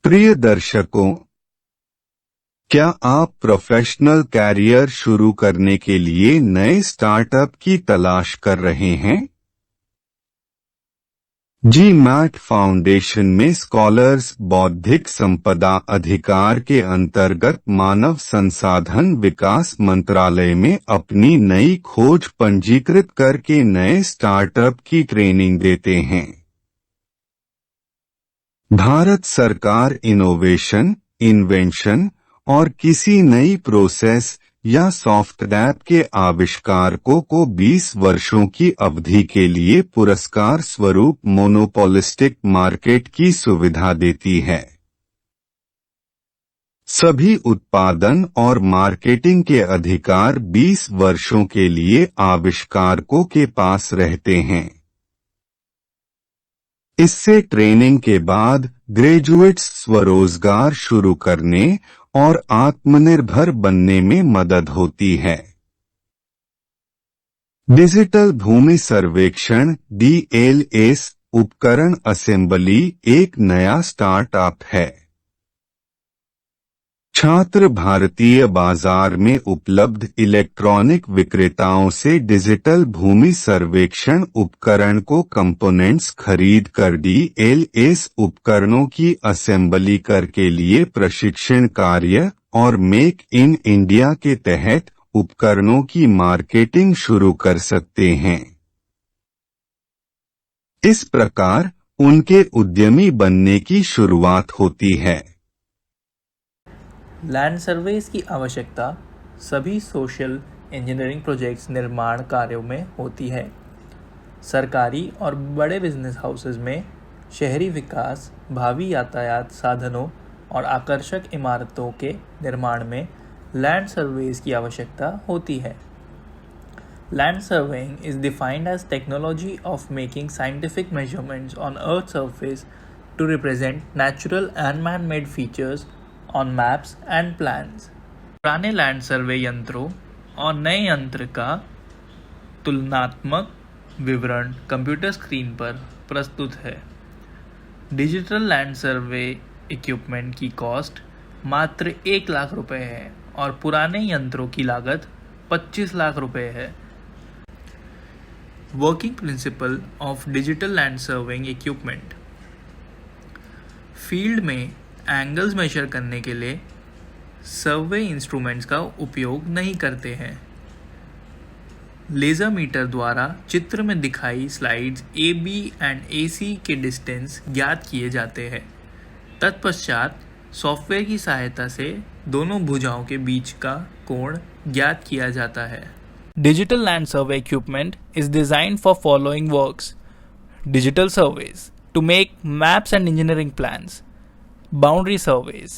प्रिय दर्शकों, क्या आप प्रोफेशनल कैरियर शुरू करने के लिए नए स्टार्टअप की तलाश कर रहे हैं? जी मैट फाउंडेशन में स्कॉलर्स बौद्धिक संपदा अधिकार के अंतर्गत मानव संसाधन विकास मंत्रालय में अपनी नई खोज पंजीकृत करके नए स्टार्टअप की ट्रेनिंग देते हैं। भारत सरकार इनोवेशन, इन्वेंशन और किसी नई प्रोसेस या सॉफ्टवेयर के आविष्कारकों को 20 वर्षों की अवधि के लिए पुरस्कार स्वरूप मोनोपोलिस्टिक मार्केट की सुविधा देती है। सभी उत्पादन और मार्केटिंग के अधिकार 20 वर्षों के लिए आविष्कारकों के पास रहते हैं। इससे ट्रेनिंग के बाद ग्रेजुएट्स स्वरोजगार शुरू करने और आत्मनिर्भर बनने में मदद होती है। डिजिटल भूमि सर्वेक्षण DLS उपकरण असेंबली एक नया स्टार्टअप है। छात्र भारतीय बाजार में उपलब्ध इलेक्ट्रॉनिक विक्रेताओं से डिजिटल भूमि सर्वेक्षण उपकरण को कंपोनेंट्स खरीद कर DLS उपकरणों की असेंबली करके लिए प्रशिक्षण कार्य और मेक इन इंडिया के तहत उपकरणों की मार्केटिंग शुरू कर सकते हैं। इस प्रकार उनके उद्यमी बनने की शुरुआत होती है। लैंड सर्वेस की आवश्यकता सभी सोशल इंजीनियरिंग प्रोजेक्ट्स निर्माण कार्यों में होती है। सरकारी और बड़े बिजनेस हाउसेज में शहरी विकास, भावी यातायात साधनों और आकर्षक इमारतों के निर्माण में लैंड सर्वेस की आवश्यकता होती है। Land surveying is defined as technology of making scientific measurements on Earth's surface to represent natural and man-made features on maps and plans। पुराने लैंड सर्वे यंत्रों और नए यंत्र का तुलनात्मक विवरण कंप्यूटर स्क्रीन पर प्रस्तुत है। डिजिटल लैंड सर्वे इक्विपमेंट की कॉस्ट मात्र 1 लाख रुपए है और पुराने यंत्रों की लागत 25 लाख रुपए है। Working principle of digital land surveying equipment. Field में एंगल्स मेजर करने के लिए सर्वे इंस्ट्रूमेंट्स का उपयोग नहीं करते हैं। लेज़र मीटर द्वारा चित्र में दिखाई स्लाइड्स AB एंड AC के डिस्टेंस ज्ञात किए जाते हैं। तत्पश्चात सॉफ्टवेयर की सहायता से दोनों भुजाओं के बीच का कोण ज्ञात किया जाता है। Digital land survey equipment is designed for following works: digital surveys to make maps and engineering plans, boundary surveys,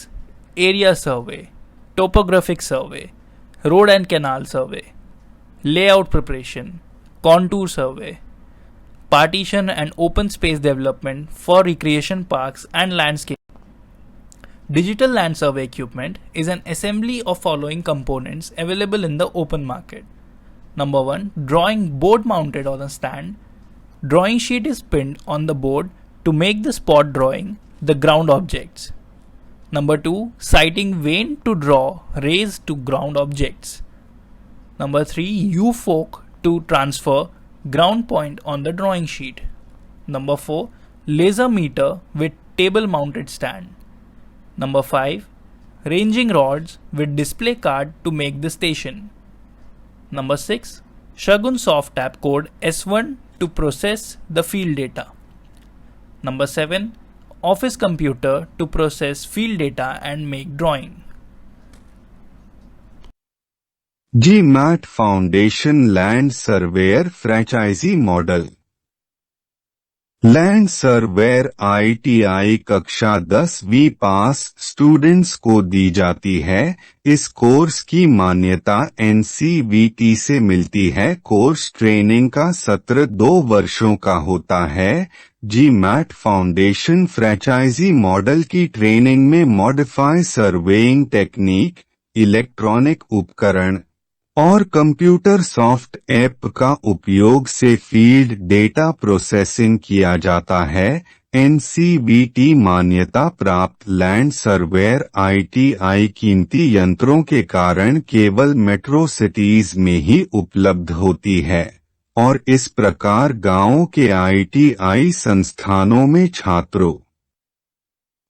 area survey, topographic survey, road and canal survey, layout preparation, contour survey, partition and open space development for recreation parks and landscape. Digital land survey equipment is an assembly of following components available in the open market. Number 1, drawing board mounted on a stand. Drawing sheet is pinned on the board to make the spot drawing the ground objects. Number 2, sighting vane to draw raised to ground objects. Number 3, U-fork to transfer ground point on the drawing sheet. Number 4, laser meter with table mounted stand. Number 5, ranging rods with display card to make the station. Number 6, Shagun soft tap code S1 to process the field data. Number 7, office computer to process field data and make drawing. GMAT foundation land surveyor franchise model. Land surveyor ITI कक्षा 10वीं पास students को दी जाती है। इस course की मान्यता NCVT से मिलती है। कोर्स ट्रेनिंग का सत्र 2 वर्षों का होता है। GMAT फाउंडेशन फ्रेंचाइजी मॉडल की ट्रेनिंग में मॉडिफाई सर्वेइंग टेक्निक, इलेक्ट्रॉनिक उपकरण और कंप्यूटर सॉफ्ट ऐप का उपयोग से फील्ड डेटा प्रोसेसिंग किया जाता है। NCVT मान्यता प्राप्त लैंड सर्वेयर ITI कीमती यंत्रों के कारण केवल मेट्रो सिटीज में ही उपलब्ध होती है और इस प्रकार गांवों के ITI संस्थानों में छात्रों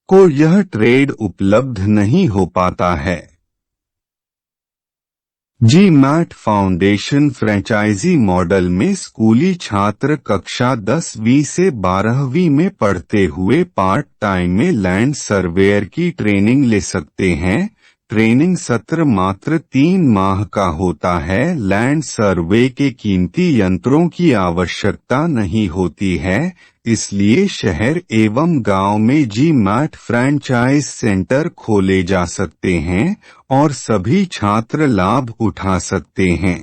को यह ट्रेड उपलब्ध नहीं हो पाता है। GMAT फाउंडेशन फ्रेंचाइजी मॉडल में स्कूली छात्र कक्षा 10वीं से 12वीं में पढ़ते हुए पार्ट टाइम में लैंड सर्वेयर की ट्रेनिंग ले सकते हैं। ट्रेनिंग सत्र मात्र 3 माह का होता है। लैंड सर्वे के कीमती यंत्रों की आवश्यकता नहीं होती है, इसलिए शहर एवं गांव में GMAT फ्रैंचाइज सेंटर खोले जा सकते हैं और सभी छात्र लाभ उठा सकते हैं।